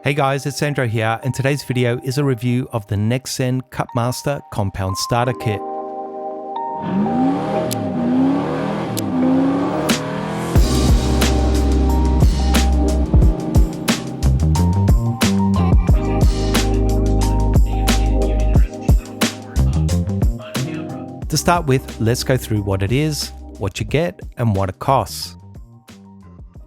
Hey guys, it's Sandro here, and today's video is a review of the NXTZEN Cutmaster Compound Starter Kit. To start with, let's go through what it is, what you get, and what it costs.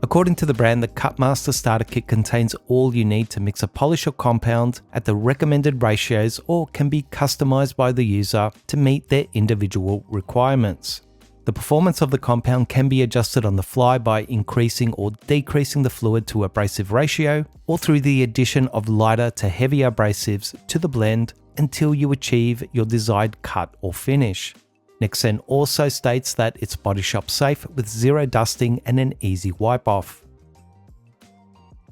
According to the brand, the Cutmaster Starter Kit contains all you need to mix a polish or compound at the recommended ratios or can be customized by the user to meet their individual requirements. The performance of the compound can be adjusted on the fly by increasing or decreasing the fluid to abrasive ratio or through the addition of lighter to heavier abrasives to the blend until you achieve your desired cut or finish. NXTZEN also states that it's body shop safe with zero dusting and an easy wipe off.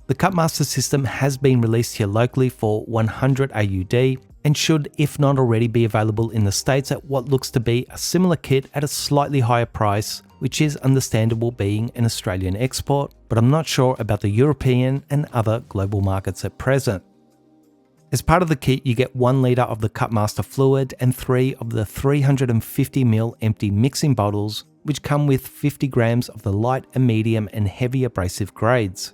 The Cutmaster system has been released here locally for 100 AUD and should, if not already, be available in the States at what looks to be a similar kit at a slightly higher price, which is understandable being an Australian export, but I'm not sure about the European and other global markets at present. As part of the kit, you get 1 litre of the Cutmaster fluid and 3 of the 350ml empty mixing bottles, which come with 50 grams of the light and medium and heavy abrasive grades.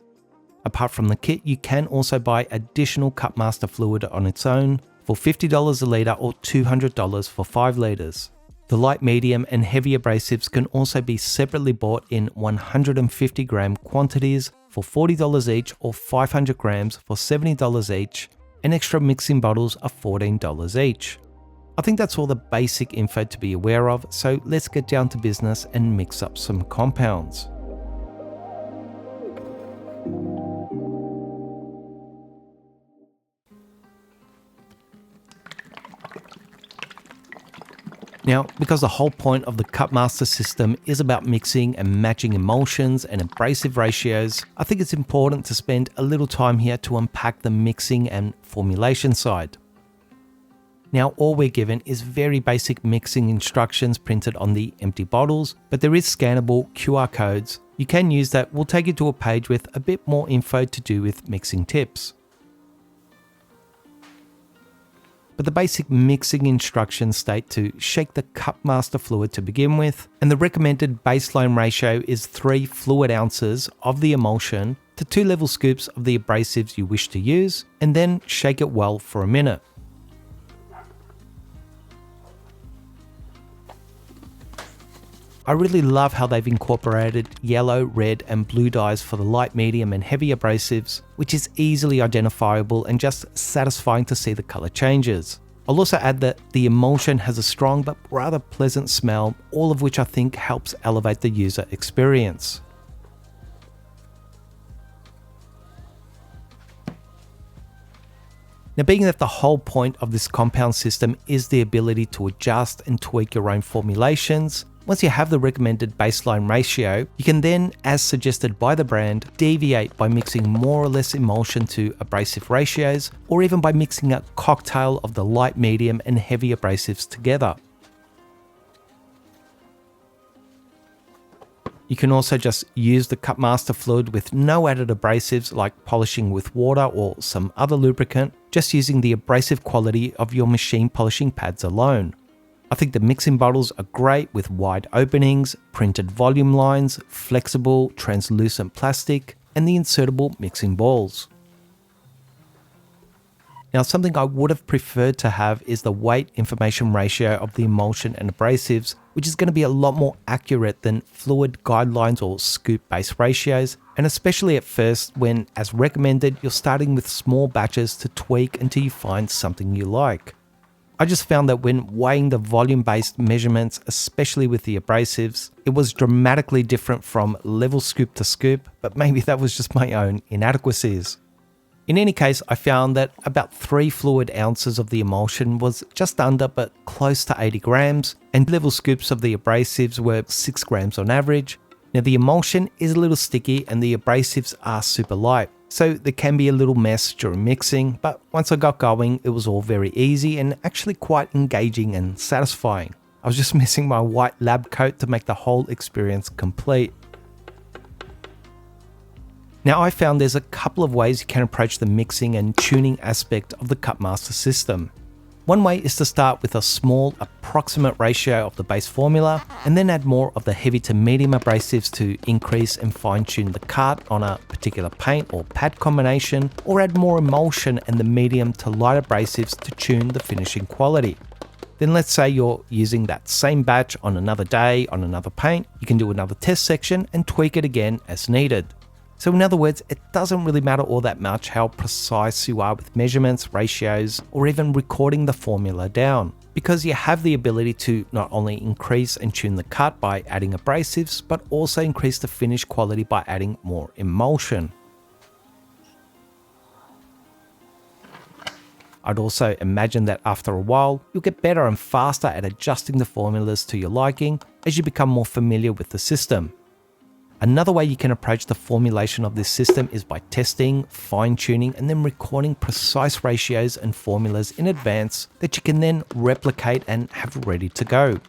Apart from the kit, you can also buy additional Cutmaster fluid on its own for $50 a litre or $200 for 5 litres. The light, medium and heavy abrasives can also be separately bought in 150 gram quantities for $40 each or 500 grams for $70 each, and extra mixing bottles are $14 each. I think that's all the basic info to be aware of, so let's get down to business and mix up some compounds. Now, because the whole point of the Cutmaster system is about mixing and matching emulsions and abrasive ratios, I think it's important to spend a little time here to unpack the mixing and formulation side. Now, all we're given is very basic mixing instructions printed on the empty bottles, but there is scannable QR codes. You can use that, will take you to a page with a bit more info to do with mixing tips. But the basic mixing instructions state to shake the Cutmaster fluid to begin with, and the recommended baseline ratio is 3 fluid ounces of the emulsion to 2 level scoops of the abrasives you wish to use, and then shake it well for a minute. I really love how they've incorporated yellow, red and blue dyes for the light, medium and heavy abrasives, which is easily identifiable and just satisfying to see the color changes. I'll also add that the emulsion has a strong but rather pleasant smell, all of which I think helps elevate the user experience. Now, being that the whole point of this compound system is the ability to adjust and tweak your own formulations, once you have the recommended baseline ratio, you can then, as suggested by the brand, deviate by mixing more or less emulsion to abrasive ratios, or even by mixing a cocktail of the light, medium and heavy abrasives together. You can also just use the Cutmaster fluid with no added abrasives like polishing with water or some other lubricant, just using the abrasive quality of your machine polishing pads alone. I think the mixing bottles are great with wide openings, printed volume lines, flexible, translucent plastic, and the insertable mixing balls. Now, something I would have preferred to have is the weight information ratio of the emulsion and abrasives, which is going to be a lot more accurate than fluid guidelines or scoop-based ratios, and especially at first when, as recommended, you're starting with small batches to tweak until you find something you like. I just found that when weighing the volume-based measurements, especially with the abrasives, it was dramatically different from level scoop to scoop, but maybe that was just my own inadequacies. In any case, I found that about 3 fluid ounces of the emulsion was just under but close to 80 grams, and level scoops of the abrasives were 6 grams on average. Now, the emulsion is a little sticky and the abrasives are super light, so there can be a little mess during mixing, but once I got going, it was all very easy and actually quite engaging and satisfying. I was just missing my white lab coat to make the whole experience complete. Now, I found there's a couple of ways you can approach the mixing and tuning aspect of the Cutmaster system. One way is to start with a small approximate ratio of the base formula and then add more of the heavy to medium abrasives to increase and fine tune the cut on a particular paint or pad combination, or add more emulsion and the medium to light abrasives to tune the finishing quality. Then let's say you're using that same batch on another day on another paint, you can do another test section and tweak it again as needed. So in other words, it doesn't really matter all that much how precise you are with measurements, ratios, or even recording the formula down, because you have the ability to not only increase and tune the cut by adding abrasives, but also increase the finish quality by adding more emulsion. I'd also imagine that after a while, you'll get better and faster at adjusting the formulas to your liking as you become more familiar with the system. Another way you can approach the formulation of this system is by testing, fine-tuning, and then recording precise ratios and formulas in advance that you can then replicate and have ready to go.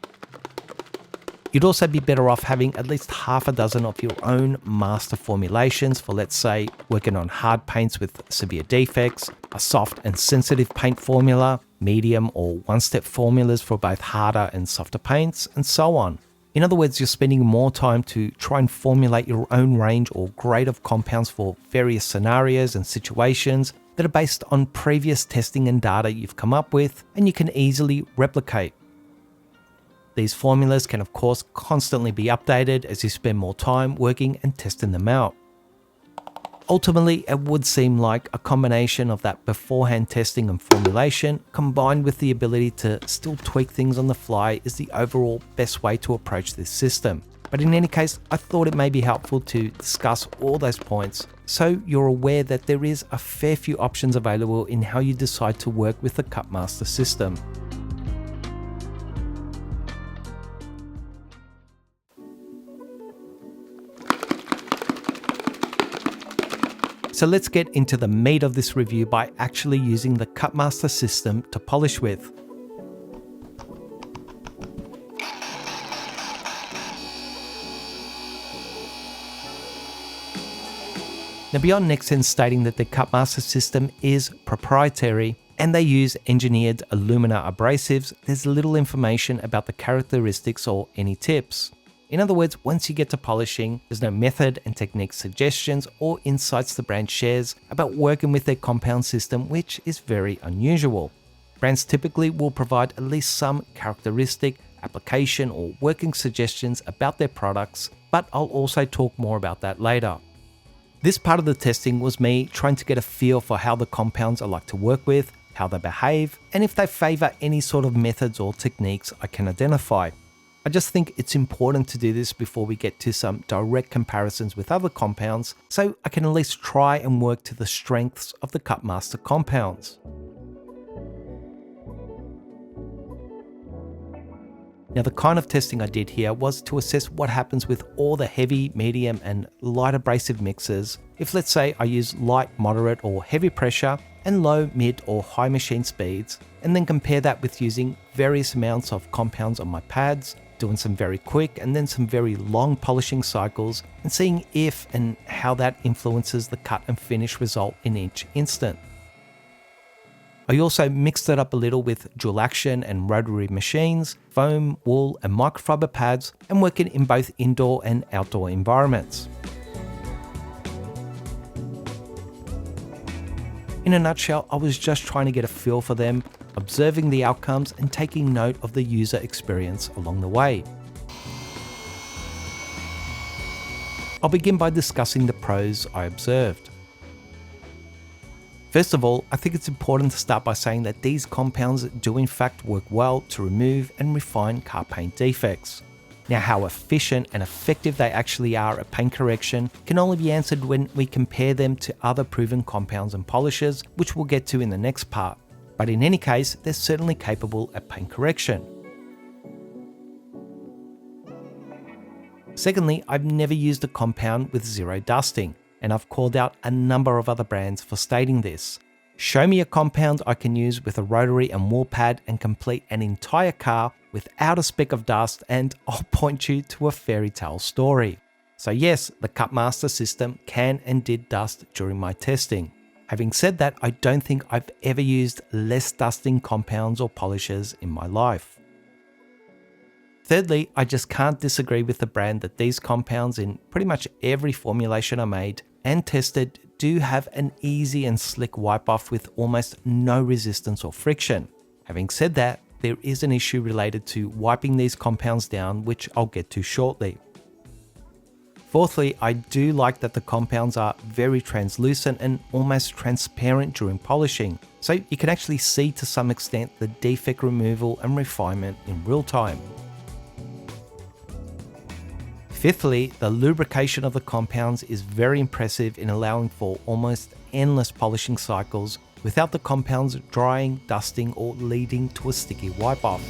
You'd also be better off having at least half a dozen of your own master formulations for, let's say, working on hard paints with severe defects, a soft and sensitive paint formula, medium or one-step formulas for both harder and softer paints, and so on. In other words, you're spending more time to try and formulate your own range or grade of compounds for various scenarios and situations that are based on previous testing and data you've come up with and you can easily replicate. These formulas can of course constantly be updated as you spend more time working and testing them out. Ultimately, it would seem like a combination of that beforehand testing and formulation combined with the ability to still tweak things on the fly is the overall best way to approach this system. But in any case, I thought it may be helpful to discuss all those points so you're aware that there is a fair few options available in how you decide to work with the Cutmaster system. So let's get into the meat of this review by actually using the Cutmaster system to polish with. Now, beyond NXTZEN stating that the Cutmaster system is proprietary and they use engineered alumina abrasives, there's little information about the characteristics or any tips. In other words, once you get to polishing, there's no method and technique suggestions or insights the brand shares about working with their compound system, which is very unusual. Brands typically will provide at least some characteristic, application or working suggestions about their products, but I'll also talk more about that later. This part of the testing was me trying to get a feel for how the compounds I like to work with, how they behave, and if they favor any sort of methods or techniques I can identify. I just think it's important to do this before we get to some direct comparisons with other compounds, so I can at least try and work to the strengths of the Cutmaster compounds. Now, the kind of testing I did here was to assess what happens with all the heavy, medium and light abrasive mixes if, let's say, I use light, moderate or heavy pressure and low, mid or high machine speeds, and then compare that with using various amounts of compounds on my pads, doing some very quick and then some very long polishing cycles, and seeing if and how that influences the cut and finish result in each instant. I also mixed it up a little with dual action and rotary machines, foam, wool and microfiber pads, and working in both indoor and outdoor environments. In a nutshell, I was just trying to get a feel for them, observing the outcomes and taking note of the user experience along the way. I'll begin by discussing the pros I observed. First of all, I think it's important to start by saying that these compounds do in fact work well to remove and refine car paint defects. Now, how efficient and effective they actually are at paint correction can only be answered when we compare them to other proven compounds and polishes, which we'll get to in the next part. But in any case, they're certainly capable at paint correction. Secondly, I've never used a compound with zero dusting, and I've called out a number of other brands for stating this. Show me a compound I can use with a rotary and wool pad and complete an entire car without a speck of dust, and I'll point you to a fairy tale story. So yes, the Cutmaster system can and did dust during my testing. Having said that, I don't think I've ever used less dusting compounds or polishes in my life. Thirdly, I just can't disagree with the brand that these compounds in pretty much every formulation I made and tested do have an easy and slick wipe off with almost no resistance or friction. Having said that, there is an issue related to wiping these compounds down, which I'll get to shortly. Fourthly, I do like that the compounds are very translucent and almost transparent during polishing, so you can actually see to some extent the defect removal and refinement in real time. Fifthly, the lubrication of the compounds is very impressive in allowing for almost endless polishing cycles without the compounds drying, dusting, or leading to a sticky wipe-off.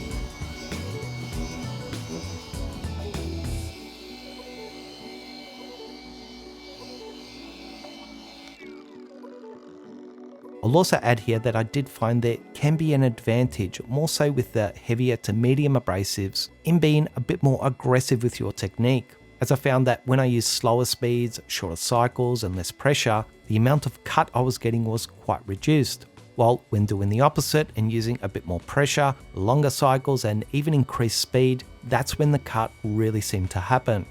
I'll also add here that I did find there can be an advantage, more so with the heavier to medium abrasives, in being a bit more aggressive with your technique, as I found that when I used slower speeds, shorter cycles and less pressure, the amount of cut I was getting was quite reduced. While when doing the opposite and using a bit more pressure, longer cycles and even increased speed, that's when the cut really seemed to happen.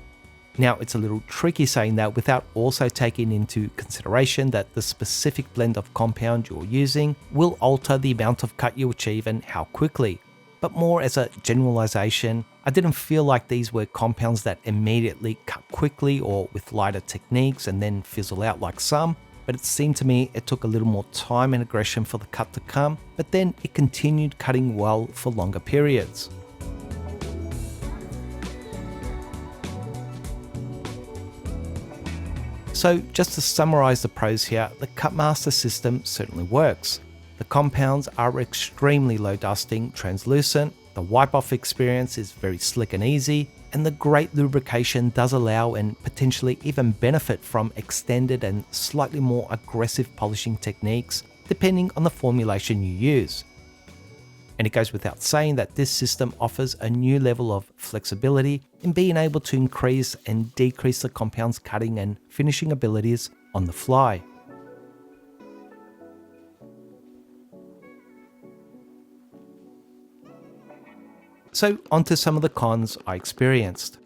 Now, it's a little tricky saying that without also taking into consideration that the specific blend of compound you're using will alter the amount of cut you achieve and how quickly. But more as a generalization, I didn't feel like these were compounds that immediately cut quickly or with lighter techniques and then fizzle out like some, but it seemed to me it took a little more time and aggression for the cut to come, but then it continued cutting well for longer periods. So just to summarize the pros here, the Cutmaster system certainly works. The compounds are extremely low dusting, translucent, the wipe-off experience is very slick and easy, and the great lubrication does allow and potentially even benefit from extended and slightly more aggressive polishing techniques depending on the formulation you use. And it goes without saying that this system offers a new level of flexibility in being able to increase and decrease the compound's cutting and finishing abilities on the fly. So onto some of the cons I experienced.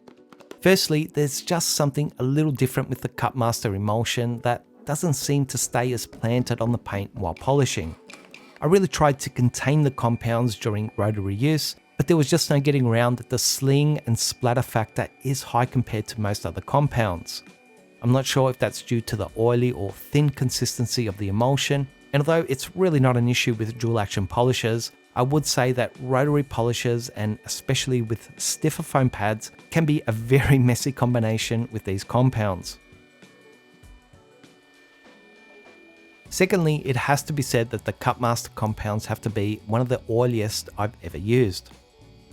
Firstly, there's just something a little different with the Cutmaster emulsion that doesn't seem to stay as planted on the paint while polishing. I really tried to contain the compounds during rotary use, but there was just no getting around that the sling and splatter factor is high compared to most other compounds. I'm not sure if that's due to the oily or thin consistency of the emulsion, and although it's really not an issue with dual action polishers, I would say that rotary polishers, and especially with stiffer foam pads, can be a very messy combination with these compounds. Secondly, it has to be said that the Cutmaster compounds have to be one of the oiliest I've ever used.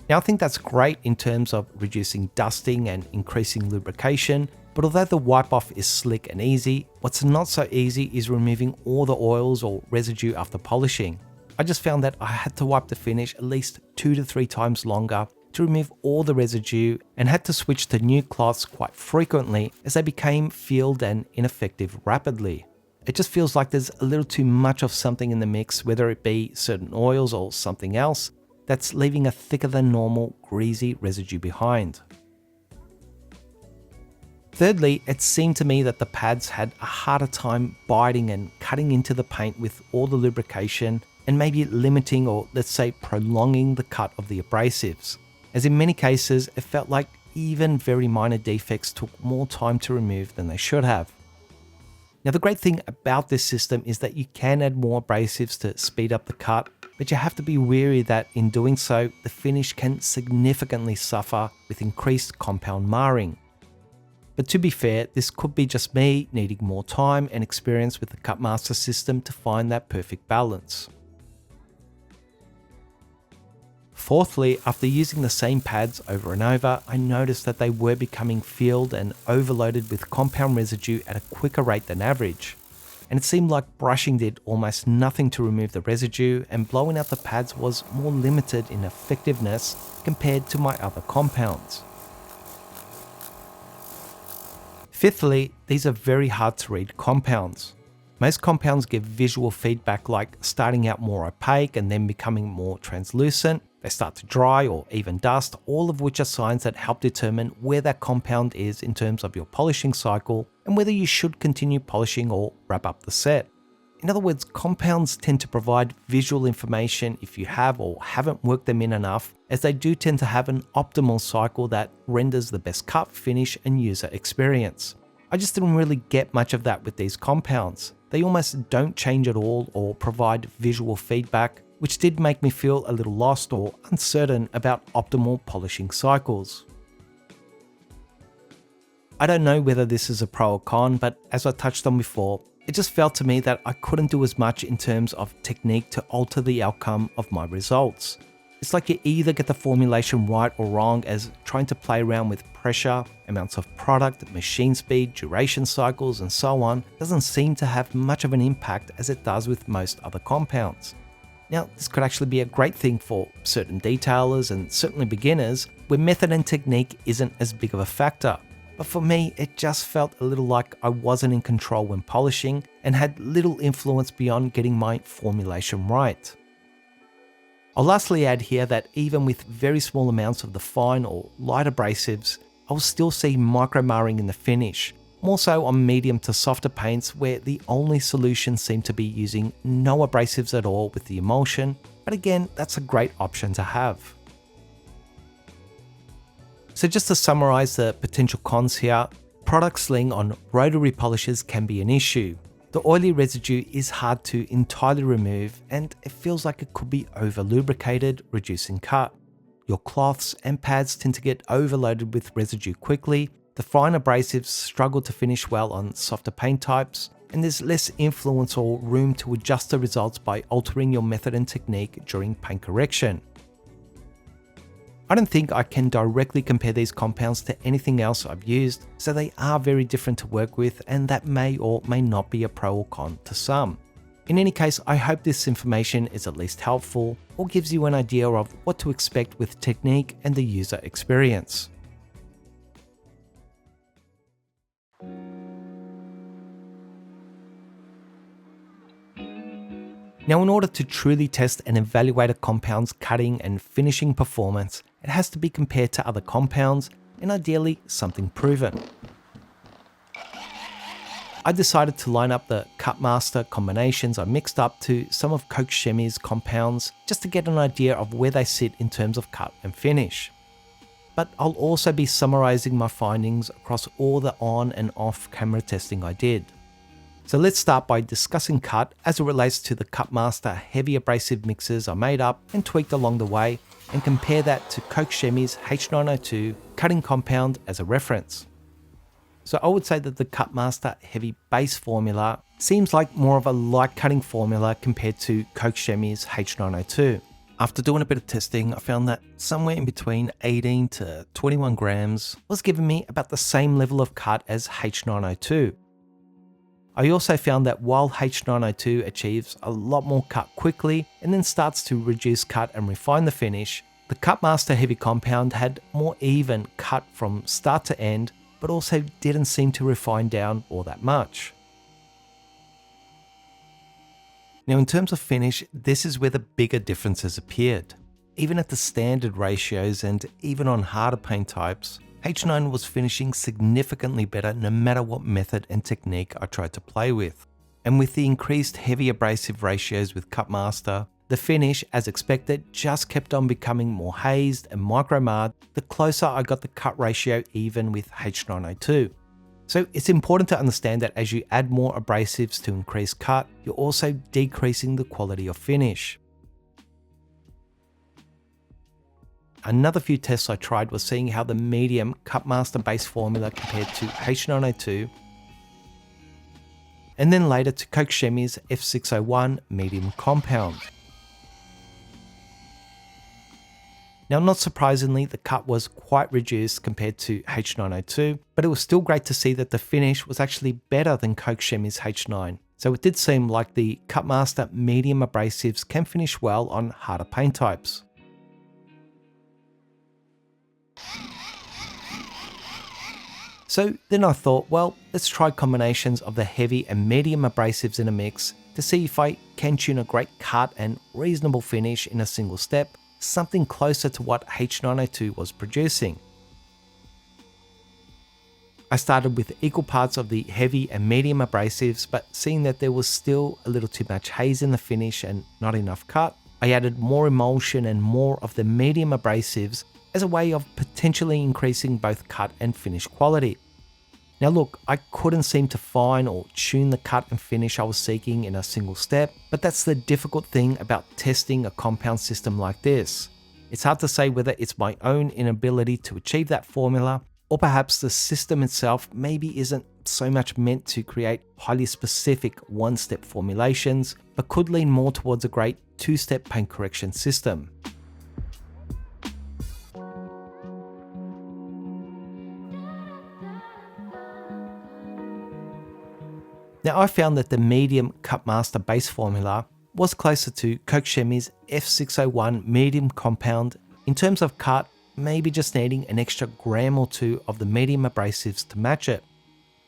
Now I think that's great in terms of reducing dusting and increasing lubrication, but although the wipe off is slick and easy, what's not so easy is removing all the oils or residue after polishing. I just found that I had to wipe the finish at least 2 to 3 times longer to remove all the residue and had to switch to new cloths quite frequently as they became field and ineffective rapidly. It just feels like there's a little too much of something in the mix, whether it be certain oils or something else, that's leaving a thicker than normal greasy residue behind. Thirdly, it seemed to me that the pads had a harder time biting and cutting into the paint with all the lubrication and maybe limiting or let's say prolonging the cut of the abrasives, as in many cases it felt like even very minor defects took more time to remove than they should have. Now the great thing about this system is that you can add more abrasives to speed up the cut, but you have to be wary that in doing so, the finish can significantly suffer with increased compound marring. But to be fair, this could be just me needing more time and experience with the Cutmaster system to find that perfect balance. Fourthly, after using the same pads over and over, I noticed that they were becoming filled and overloaded with compound residue at a quicker rate than average. And it seemed like brushing did almost nothing to remove the residue, and blowing out the pads was more limited in effectiveness compared to my other compounds. Fifthly, these are very hard to read compounds. Most compounds give visual feedback like starting out more opaque and then becoming more translucent. They start to dry or even dust, all of which are signs that help determine where that compound is in terms of your polishing cycle and whether you should continue polishing or wrap up the set. In other words, compounds tend to provide visual information if you have or haven't worked them in enough, as they do tend to have an optimal cycle that renders the best cut, finish, and user experience. I just didn't really get much of that with these compounds. They almost don't change at all or provide visual feedback, which did make me feel a little lost or uncertain about optimal polishing cycles. I don't know whether this is a pro or con, but as I touched on before, it just felt to me that I couldn't do as much in terms of technique to alter the outcome of my results. It's like you either get the formulation right or wrong, as trying to play around with pressure, amounts of product, machine speed, duration cycles, and so on doesn't seem to have much of an impact as it does with most other compounds. Now, this could actually be a great thing for certain detailers and certainly beginners where method and technique isn't as big of a factor. But for me, it just felt a little like I wasn't in control when polishing and had little influence beyond getting my formulation right. I'll lastly add here that even with very small amounts of the fine or light abrasives, I'll still see micro-marring in the finish, more so on medium to softer paints where the only solution seemed to be using no abrasives at all with the emulsion, but again, that's a great option to have. So just to summarize the potential cons here, product sling on rotary polishers can be an issue. The oily residue is hard to entirely remove and it feels like it could be over lubricated, reducing cut. Your cloths and pads tend to get overloaded with residue quickly, the fine abrasives struggle to finish well on softer paint types, and there's less influence or room to adjust the results by altering your method and technique during paint correction. I don't think I can directly compare these compounds to anything else I've used, so they are very different to work with, and that may or may not be a pro or con to some. In any case, I hope this information is at least helpful or gives you an idea of what to expect with technique and the user experience. Now, in order to truly test and evaluate a compound's cutting and finishing performance, it has to be compared to other compounds and ideally something proven. I decided to line up the Cutmaster combinations I mixed up to some of Coke Chemie's compounds just to get an idea of where they sit in terms of cut and finish. But I'll also be summarizing my findings across all the on and off camera testing I did. So let's start by discussing cut as it relates to the Cutmaster heavy abrasive mixes I made up and tweaked along the way, and compare that to Coke Chemie's H902 cutting compound as a reference. So I would say that the Cutmaster heavy base formula seems like more of a light cutting formula compared to Coke Chemie's H902. After doing a bit of testing, I found that somewhere in between 18 to 21 grams was giving me about the same level of cut as H902. I also found that while H902 achieves a lot more cut quickly and then starts to reduce cut and refine the finish, the Cutmaster heavy compound had more even cut from start to end, but also didn't seem to refine down all that much. Now, in terms of finish, this is where the bigger differences appeared. Even at the standard ratios and even on harder paint types, H9 was finishing significantly better no matter what method and technique I tried to play with. And with the increased heavy abrasive ratios with Cutmaster, the finish, as expected, just kept on becoming more hazed and micro-marred the closer I got the cut ratio even with H902. So it's important to understand that as you add more abrasives to increase cut, you're also decreasing the quality of finish. Another few tests I tried was seeing how the medium Cutmaster base formula compared to H902, and then later to Coke Chemie's F601 medium compound. Now, not surprisingly, the cut was quite reduced compared to H902, but it was still great to see that the finish was actually better than Coke Chemie's H9. So it did seem like the Cutmaster medium abrasives can finish well on harder paint types. So then I thought, well, let's try combinations of the heavy and medium abrasives in a mix to see if I can tune a great cut and reasonable finish in a single step, something closer to what H902 was producing. I started with equal parts of the heavy and medium abrasives, but seeing that there was still a little too much haze in the finish and not enough cut, I added more emulsion and more of the medium abrasives as a way of potentially increasing both cut and finish quality. Now look, I couldn't seem to find or tune the cut and finish I was seeking in a single step, but that's the difficult thing about testing a compound system like this. It's hard to say whether it's my own inability to achieve that formula, or perhaps the system itself maybe isn't so much meant to create highly specific one-step formulations, but could lean more towards a great two-step paint correction system. Now I found that the medium Cut Master base formula was closer to Koch Chemie's F601 medium compound in terms of cut, maybe just needing an extra gram or two of the medium abrasives to match it.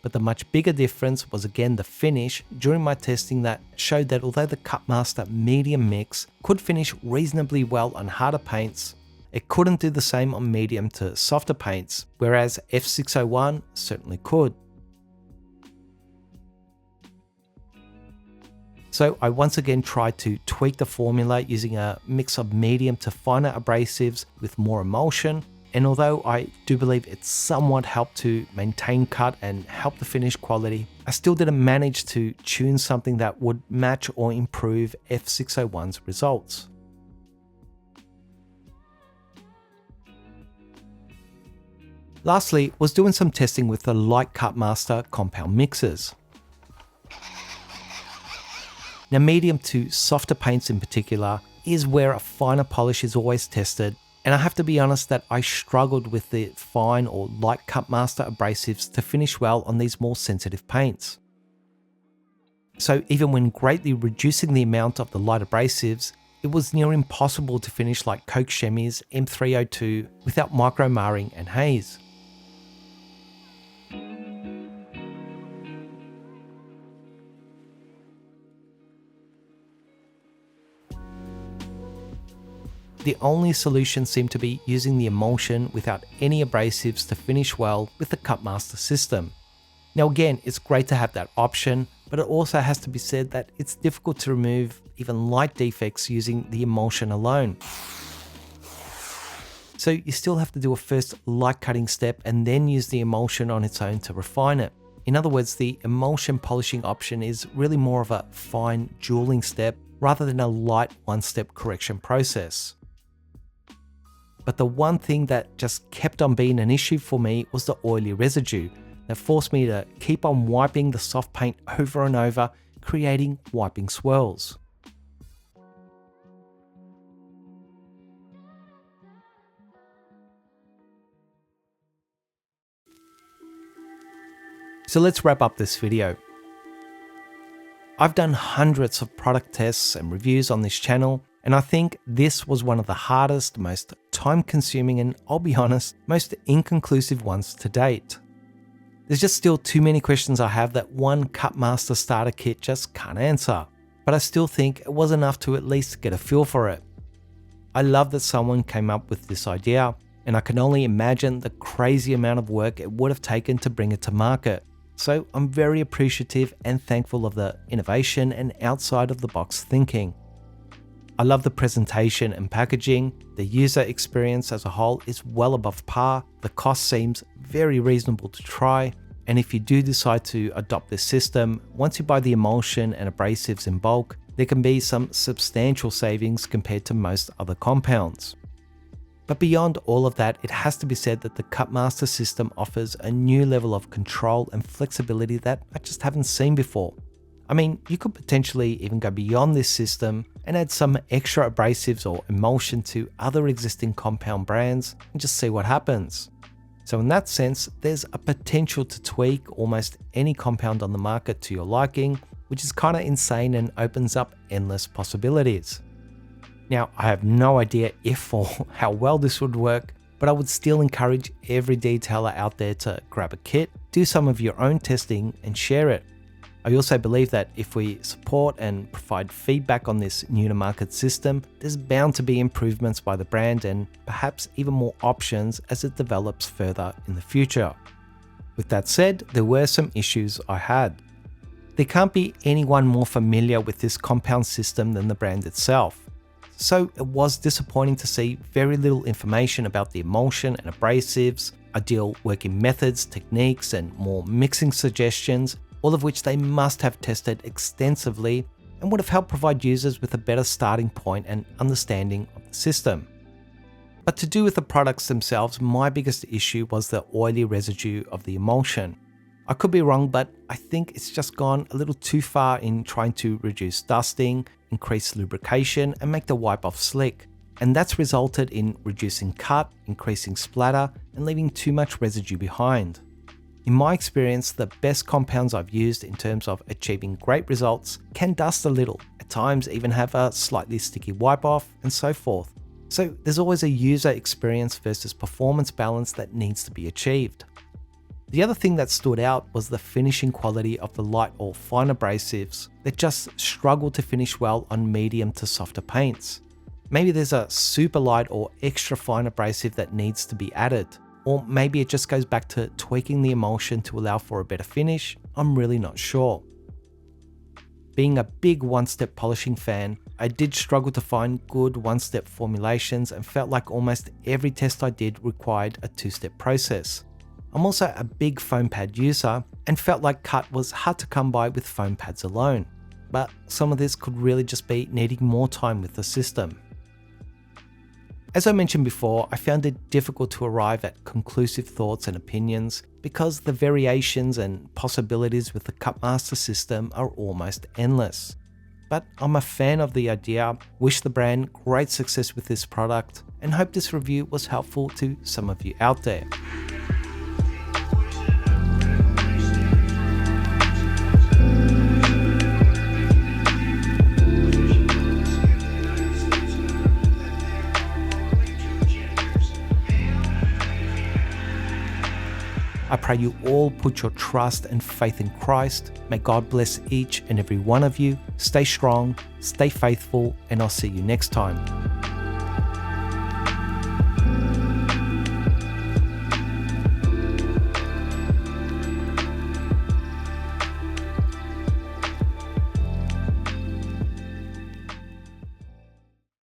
But the much bigger difference was again the finish during my testing that showed that although the Cut Master medium mix could finish reasonably well on harder paints, it couldn't do the same on medium to softer paints, whereas F601 certainly could. So I once again tried to tweak the formula using a mix of medium to finer abrasives with more emulsion, and although I do believe it somewhat helped to maintain cut and help the finish quality, I still didn't manage to tune something that would match or improve F601's results. Lastly, was doing some testing with the light Cut Master compound mixers. Now medium to softer paints in particular is where a finer polish is always tested, and I have to be honest that I struggled with the fine or light Cut Master abrasives to finish well on these more sensitive paints. So even when greatly reducing the amount of the light abrasives, it was near impossible to finish like Koch Chemie's M302 without micro marring and haze. The only solution seemed to be using the emulsion without any abrasives to finish well with the Cut Master system. Now again, it's great to have that option, but it also has to be said that it's difficult to remove even light defects using the emulsion alone. So you still have to do a first light cutting step and then use the emulsion on its own to refine it. In other words, the emulsion polishing option is really more of a fine jeweling step rather than a light one-step correction process. But the one thing that just kept on being an issue for me was the oily residue that forced me to keep on wiping the soft paint over and over, creating wiping swirls. So let's wrap up this video. I've done hundreds of product tests and reviews on this channel, and I think this was one of the hardest, most time-consuming, and I'll be honest, most inconclusive ones to date. There's just still too many questions I have that one Cut Master starter kit just can't answer, but I still think it was enough to at least get a feel for it. I love that someone came up with this idea, and I can only imagine the crazy amount of work it would have taken to bring it to market. So I'm very appreciative and thankful of the innovation and outside of the box thinking. I love the presentation and packaging. The user experience as a whole is well above par. The cost seems very reasonable to try. And if you do decide to adopt this system, once you buy the emulsion and abrasives in bulk, there can be some substantial savings compared to most other compounds. But beyond all of that, it has to be said that the Cut Master system offers a new level of control and flexibility that I just haven't seen before. I mean, you could potentially even go beyond this system and add some extra abrasives or emulsion to other existing compound brands and just see what happens. So in that sense, there's a potential to tweak almost any compound on the market to your liking, which is kind of insane and opens up endless possibilities. Now, I have no idea if or how well this would work, but I would still encourage every detailer out there to grab a kit, do some of your own testing and share it. I also believe that if we support and provide feedback on this new to market system, there's bound to be improvements by the brand and perhaps even more options as it develops further in the future. With that said, there were some issues I had. There can't be anyone more familiar with this compound system than the brand itself. So it was disappointing to see very little information about the emulsion and abrasives, ideal working methods, techniques, and more mixing suggestions, all of which they must have tested extensively and would have helped provide users with a better starting point and understanding of the system. But to do with the products themselves, my biggest issue was the oily residue of the emulsion. I could be wrong, but I think it's just gone a little too far in trying to reduce dusting, increase lubrication, and make the wipe off slick. And that's resulted in reducing cut, increasing splatter, and leaving too much residue behind. In my experience, the best compounds I've used in terms of achieving great results can dust a little, at times even have a slightly sticky wipe off, and so forth. So there's always a user experience versus performance balance that needs to be achieved. The other thing that stood out was the finishing quality of the light or fine abrasives that just struggle to finish well on medium to softer paints. Maybe there's a super light or extra fine abrasive that needs to be added, or maybe it just goes back to tweaking the emulsion to allow for a better finish. I'm really not sure. Being a big one-step polishing fan, I did struggle to find good one-step formulations and felt like almost every test I did required a two-step process. I'm also a big foam pad user and felt like cut was hard to come by with foam pads alone, but some of this could really just be needing more time with the system. As I mentioned before, I found it difficult to arrive at conclusive thoughts and opinions because the variations and possibilities with the Cutmaster system are almost endless. But I'm a fan of the idea, wish the brand great success with this product, and hope this review was helpful to some of you out there. I pray you all put your trust and faith in Christ. May God bless each and every one of you. Stay strong, stay faithful, and I'll see you next time.